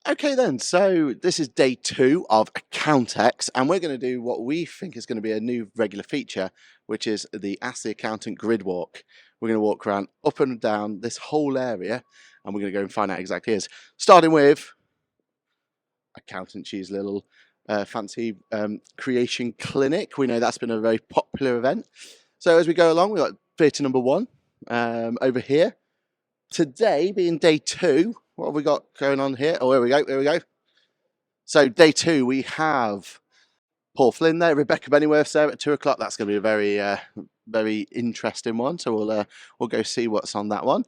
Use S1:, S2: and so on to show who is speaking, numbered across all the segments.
S1: Okay then, so this is day 2 of Accountex, and we're going to do what we think is going to be a new regular feature, which is the Ask the Accountant grid walk. We're going to walk around up and down this whole area, and we're going to go and find out exactly what it is. Starting with Accountant Cheese little fancy creation clinic. We know that's been a very popular event. So as we go along, we've got theatre number 1 over here. Today being day 2, what have we got going on here? Oh, here we go. So day 2, we have Paul Flynn there, Rebecca Bennyworth's there at 2 o'clock. That's going to be a very interesting one. So we'll go see what's on that one.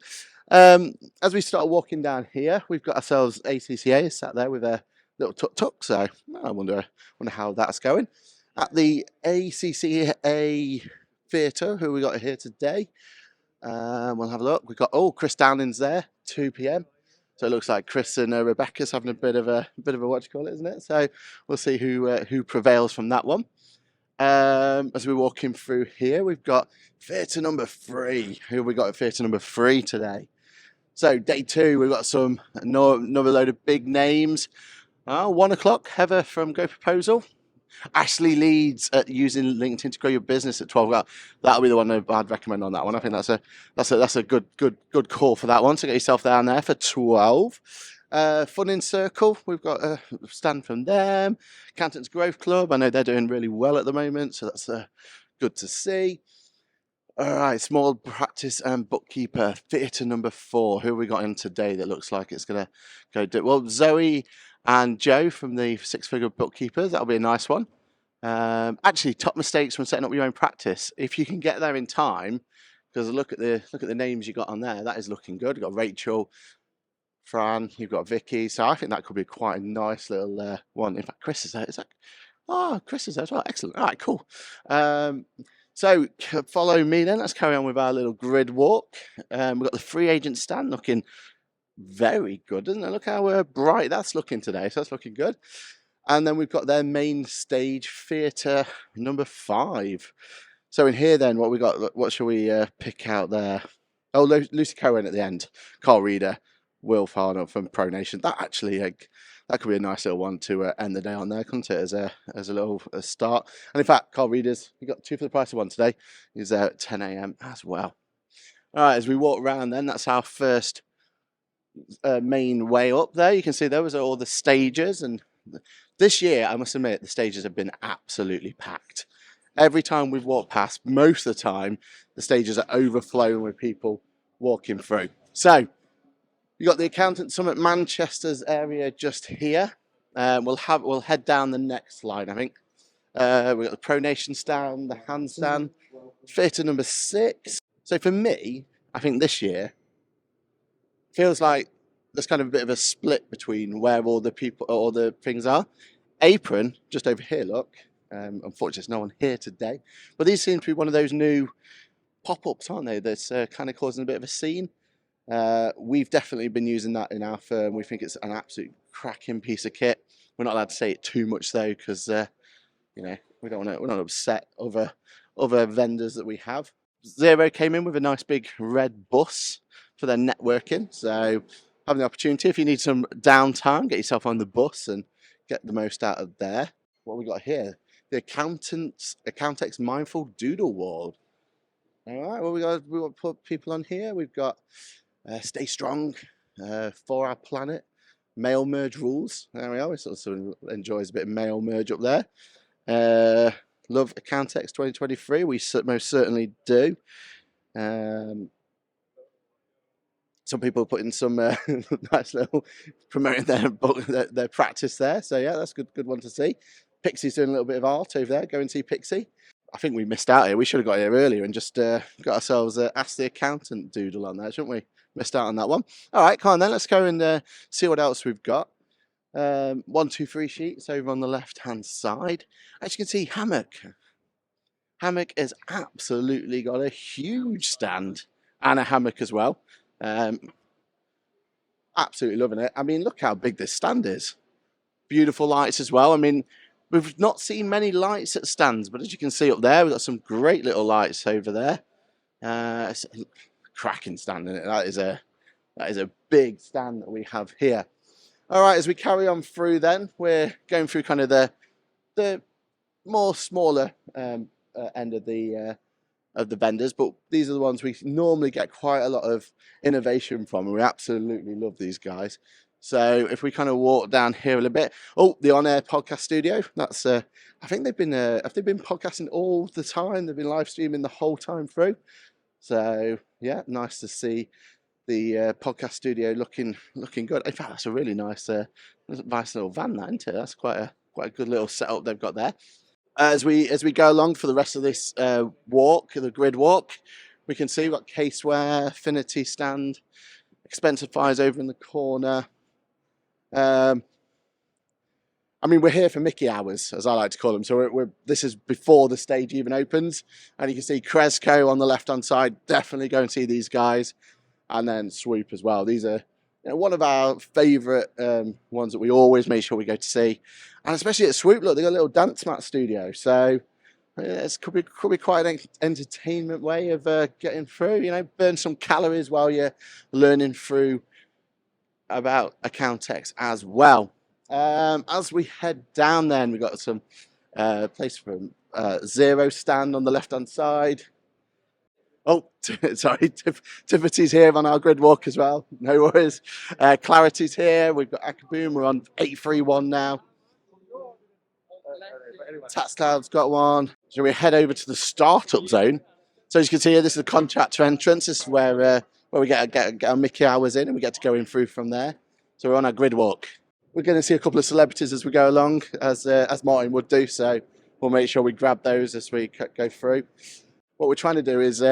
S1: As we start walking down here, we've got ourselves ACCA sat there with a little tuk-tuk. So I wonder how that's going. At the ACCA Theatre, who we got here today? We'll have a look. We've got Chris Downing's there, 2 p.m. So it looks like Chris and Rebecca's having a bit of a what you call it, isn't it? So we'll see who prevails from that one. As we're walking through here, we've got theatre number 3. Who have we got at theatre number 3 today? So day 2, we've got another load of big names. 1 o'clock, Heather from Go Proposal. Ashley Leeds at using LinkedIn to grow your business at 12 o'clock. That'll be the one I'd recommend on that one. I think that's a good call for that one. So get yourself down there for 12. Fun in Circle, we've got a stand from them. Accountants Growth Club, I know they're doing really well at the moment, so that's good to see. All right, Small Practice and Bookkeeper, theatre number 4. Who have we got in today that looks like it's going to go do? Well, Zoe and Joe from the 6-Figure Bookkeepers. That'll be a nice one. Actually, top mistakes from setting up your own practice. If you can get there in time, because look at the names you got on there. That is looking good. You've got Rachel, Fran, you've got Vicky. So I think that could be quite a nice little one. In fact, Chris is there. Is that? Oh, Chris is there as well. Excellent. All right, cool. So follow me then. Let's carry on with our little grid walk. We've got the free agent stand looking very good, doesn't it? Look how bright that's looking today. So that's looking good. And then we've got their main stage theatre number 5. So in here then, what we got? What shall we pick out there? Oh, Lucy Cohen at the end. Carl Reader, Will Farnham from Pro Nation. That actually that could be a nice little one to end the day on there, couldn't it? As a little start. And in fact, Carl Reader's, you got 2 for the price of 1 today. He's there at 10 a.m. as well. All right, as we walk around then, that's our first main way up there. You can see those are all the stages, and this year I must admit the stages have been absolutely packed. Every time we've walked past, most of the time the stages are overflowing with people walking through. So you got the Accountant Summit Manchester's area just here. We'll head down the next line, I think. We've got the Pro Nation stand, the handstand, theatre number 6. So for me, I think this year feels like there's kind of a bit of a split between where all the things are. Apron, just over here, look. Unfortunately, there's no one here today. But these seem to be one of those new pop-ups, aren't they? That's kind of causing a bit of a scene. We've definitely been using that in our firm. We think it's an absolute cracking piece of kit. We're not allowed to say it too much, though, because, we don't want to upset other vendors that we have. Xero came in with a nice big red bus for their networking. So having the opportunity, if you need some downtime, get yourself on the bus and get the most out of there. What we got here? The Accountex Mindful Doodle Wall. All right, well, we got to put people on here. We've got Stay Strong, For Our Planet, Mail Merge Rules. There we are. We sort of enjoys a bit of mail merge up there. Love Accountex 2023. We most certainly do. Some people putting some nice little promoting their practice there. So yeah, that's good one to see. Pixie's doing a little bit of art over there. Go and see Pixie. I think we missed out here. We should have got here earlier and just got ourselves Ask the Accountant doodle on there, shouldn't we? Missed out on that one. All right, come on then. Let's go and see what else we've got. 1, 2, 3 sheets over on the left-hand side. As you can see, Hammock. Hammock has absolutely got a huge stand and a hammock as well. Absolutely loving it. I mean, look how big this stand is. Beautiful lights as well. I mean, we've not seen many lights at stands, but as you can see up there, we've got some great little lights over there. It's a cracking stand, isn't it? That is a big stand that we have here. All right, as we carry on through, then we're going through kind of the more smaller end of the vendors, but these are the ones we normally get quite a lot of innovation from, and we absolutely love these guys. So if we kind of walk down here a little bit, oh, the on-air podcast studio. That's I think they've been podcasting all the time. They've been live streaming the whole time through. So yeah, nice to see the podcast studio looking good. In fact, that's a really nice little van, that, isn't it? That's quite a good little setup they've got there. As we go along for the rest of this walk, the grid walk, we can see we've got caseware, Affinity stand, Expensify's over in the corner. I mean, we're here for Mickey hours, as I like to call them. So this is before the stage even opens, and you can see Cresco on the left-hand side. Definitely go and see these guys, and then Swoop as well. These are one of our favourite ones that we always make sure we go to see, and especially at Swoop. Look, they got a little dance mat studio, so it could be quite an entertainment way of getting through. Burn some calories while you're learning through about Accountex as well. As we head down, then we got some place for Zero stand on the left hand side. Oh, sorry, Tiffany's here on our grid walk as well. No worries. Clarity's here. We've got Akaboom. We're on 831 now. Tatscloud's got one. So we head over to the startup zone. So as you can see here, this is the contractor entrance. This is where we get our Mickey hours in, and we get to go in through from there. So we're on our grid walk. We're going to see a couple of celebrities as we go along, as Martin would do. So we'll make sure we grab those as we go through. What we're trying to do is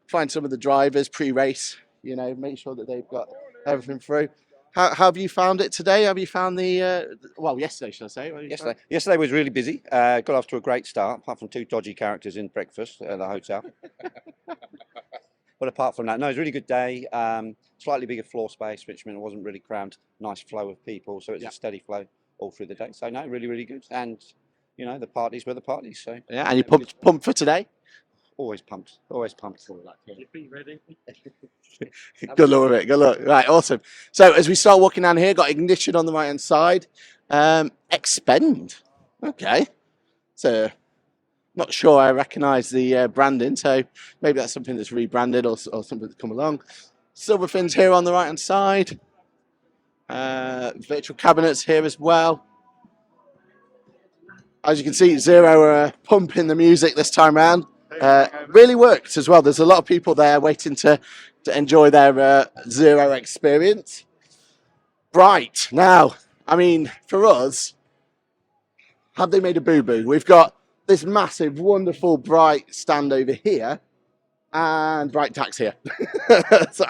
S1: find some of the drivers pre-race, make sure that they've got everything through. How have you found it today? Have you found yesterday, should I say?
S2: Yesterday was really busy. Got off to a great start, apart from 2 dodgy characters in breakfast at the hotel. But apart from that, no, it was a really good day. Slightly bigger floor space, which meant it wasn't really crammed. Nice flow of people, so it's a steady flow all through the day. So no, really, really good. And the parties were the parties. So
S1: yeah, and you pumped for today?
S2: Always pumped. Always pumped.
S3: Ready?
S1: Good luck with it. Good luck. Right, awesome. So as we start walking down here, got Ignition on the right hand side. Expend. Okay. So not sure I recognise the branding, so maybe that's something that's rebranded or something that's come along. Silverfin's here on the right hand side. Virtual cabinets here as well. As you can see, Zero are pumping the music this time round. Really worked as well. There's a lot of people there waiting to enjoy their Zero experience. Bright. Now, I mean, for us, have they made a boo-boo? We've got this massive, wonderful Bright stand over here, and Bright Tax here. So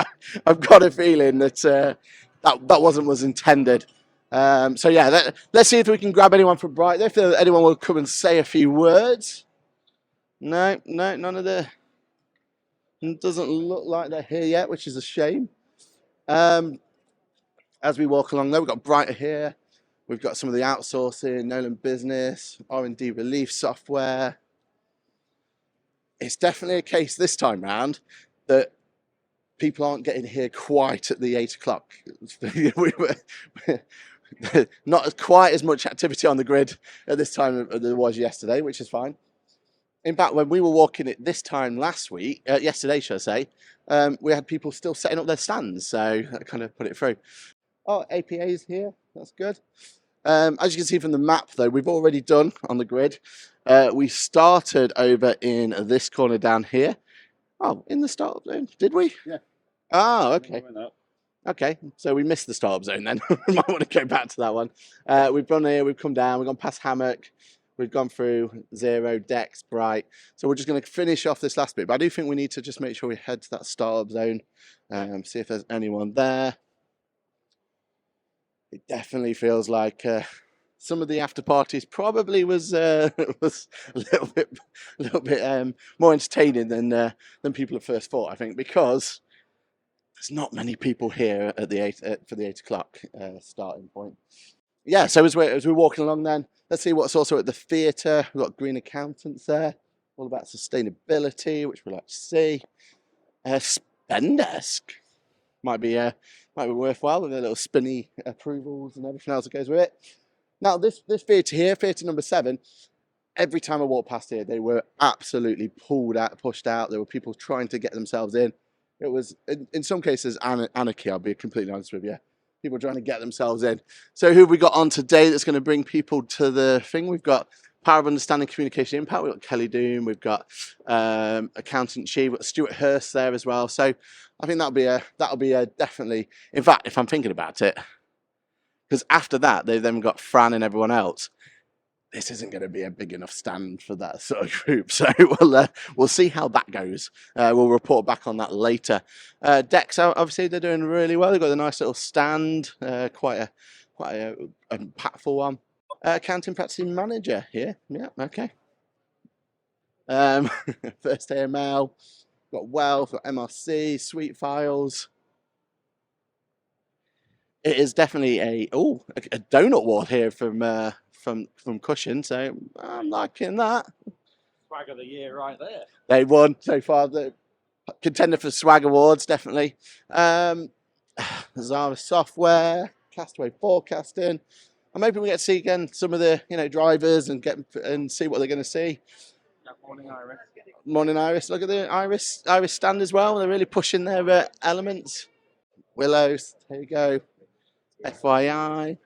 S1: I've got a feeling that that wasn't was intended. So yeah, let's see if we can grab anyone from Bright. If anyone will come and say a few words. No, none of the. Doesn't look like they're here yet, which is a shame. As we walk along, though, we've got Brighter here. We've got some of the outsourcing, Nolan Business, R&D relief software. It's definitely a case this time round that people aren't getting here quite at the 8 o'clock. Not quite as much activity on the grid at this time as there was yesterday, which is fine. In fact, when we were walking it this time yesterday, should I say, we had people still setting up their stands, so that kind of put it through. Oh, APA's here. That's good. As you can see from the map, though, we've already done on the grid. We started over in this corner down here. Oh, in the startup zone, did we?
S3: Yeah.
S1: Oh, okay. Okay, so we missed the startup zone then. We might want to go back to that one. We've gone here, we've come down, we've gone past Hammock, we've gone through Zero, Dex, Bright. So we're just going to finish off this last bit. But I do think we need to just make sure we head to that startup zone, see if there's anyone there. It definitely feels like some of the after parties probably was a little bit more entertaining than people at first thought. I think because there's not many people here at the for the 8 o'clock starting point. Yeah, so as we're walking along, then let's see what's also at the theatre. We've got Green Accountants there, all about sustainability, which we like to see. Spendesk. might be worthwhile with the little spinny approvals and everything else that goes with it. Now this theatre here, theatre number 7. Every time I walked past here, they were absolutely pushed out. There were people trying to get themselves in. It was, in some cases, anarchy, I'll be completely honest with you. People trying to get themselves in. So who have we got on today that's going to bring people to the thing? We've got Power of Understanding Communication Impact. We've got Kelly Doom. We've got Accountant She. We've got Stuart Hurst there as well. So I think that'll be a definitely, in fact, if I'm thinking about it, because after that, they've then got Fran and everyone else. This isn't going to be a big enough stand for that sort of group. So we'll see how that goes. We'll report back on that later. Dex, obviously, they're doing really well. They've got a nice little stand, quite a impactful one. Accounting Practicing Manager here. Yeah, okay. First AML, got Wealth, got MRC, Sweet Files. It is definitely a donut wall here from Cushion, so I'm liking that.
S3: Swag of the year right there.
S1: They won so far. The contender for Swag Awards, definitely. Zara Software, Castaway Forecasting. I'm hoping we get to see again some of the drivers and see what they're going to see.
S3: Morning, Iris.
S1: Morning, Iris. Look at the Iris stand as well. They're really pushing their elements. Willows, there you go. FYI.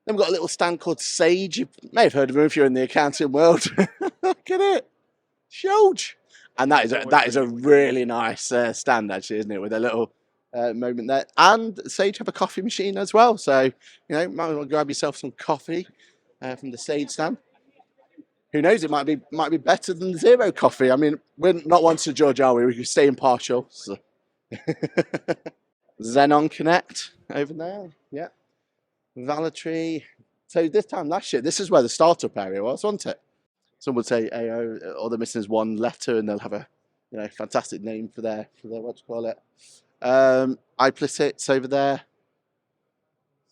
S1: Then we've got a little stand called Sage. You may have heard of him if you're in the accounting world. Look at it. Huge. And that is a really nice stand, actually, isn't it? With a little moment there. And Sage have a coffee machine as well. So, might as well grab yourself some coffee from the Sage stand. Who knows? It might be better than Zero Coffee. I mean, we're not ones to judge, are we? We can stay impartial. So. Xenon Connect over there. Yeah. Valetry. So this time last year, this is where the startup area was, wasn't it? Some would say AO, or they're missing one letter, and they'll have a fantastic name for their what do you call it? Implicits over there.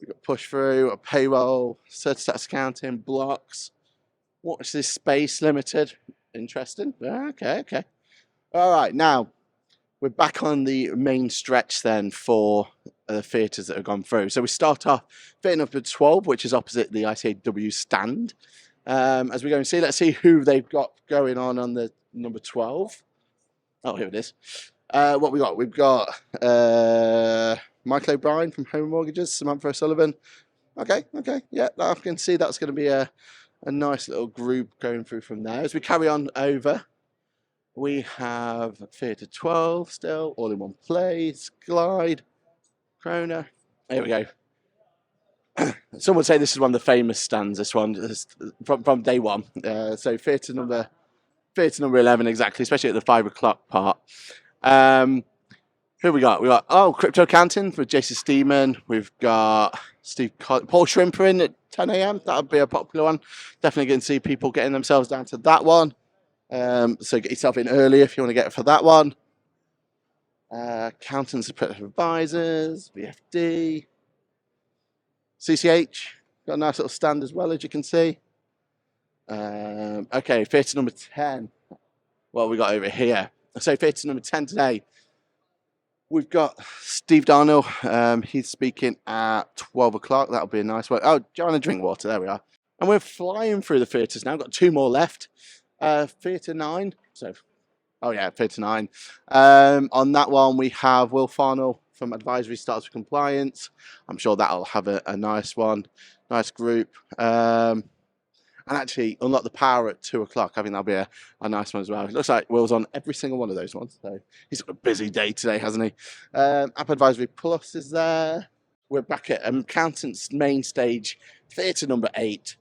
S1: We've got Push Through, a Payroll, Certisats Accounting, Blocks. Watch This Space Limited. Interesting. Okay. All right, now we're back on the main stretch then for the theatres that have gone through. So we start off theatre number 12, which is opposite the ICAW stand. As we go and see, let's see who they've got going on the number 12. Oh, here it is. What we got? We've got Michael O'Brien from Home Mortgages, Samantha O'Sullivan. Okay, yeah, I can see that's going to be a nice little group going through from there. As we carry on over, we have Theatre 12 still, All in One Place, Glide, Krona. Here we go. Some would say this is one of the famous stands, this one, from day one. So Theatre number 11 exactly, especially at the 5 o'clock part. Who we got? We got Crypto Accounting with Jason Steeman. We've got Paul Shrimper in at 10 a.m. That'll be a popular one. Definitely going to see people getting themselves down to that one. So get yourself in early if you want to get it for that one. Accountants and Apprenticeship Advisors, VFD, CCH. Got a nice little stand as well, as you can see. Okay, theatre number 10. What have we got over here? So theatre number 10 today. We've got Steve Darnell. He's speaking at 12 o'clock. That'll be a nice one. Oh, Joanna Drinkwater. There we are. And we're flying through the theatres now. We've got 2 more left. Theatre 9. Theatre 9. On that one, we have Will Farnell from Advisory Starts with Compliance. I'm sure that'll have a nice one. Nice group. And actually, Unlock the Power at 2 o'clock. I think that'll be a nice one as well. It looks like Will's on every single one of those ones. So he's got a busy day today, hasn't he? App Advisory Plus is there. We're back at Accountant's main stage, theatre number 8.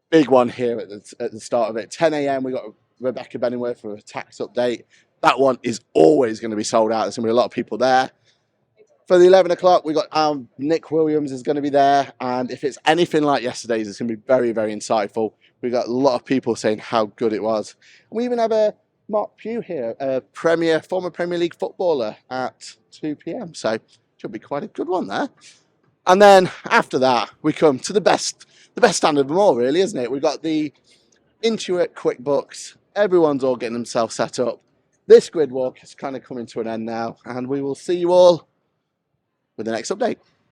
S1: Big one here at the start of it. 10 a.m. we got Rebecca Benningworth for a tax update. That one is always going to be sold out. There's going to be a lot of people there. For the 11 o'clock, we got Nick Williams is going to be there. And if it's anything like yesterday's, it's going to be very, very insightful. We got a lot of people saying how good it was. And we even have a Mark Pugh here, a former Premier League footballer at 2 p.m. So it should be quite a good one there. And then after that, we come to the best stand of them all, really, isn't it? We've got the Intuit QuickBooks. Everyone's all getting themselves set up. this grid walk is kind of coming to an end now, and we will see you all with the next update.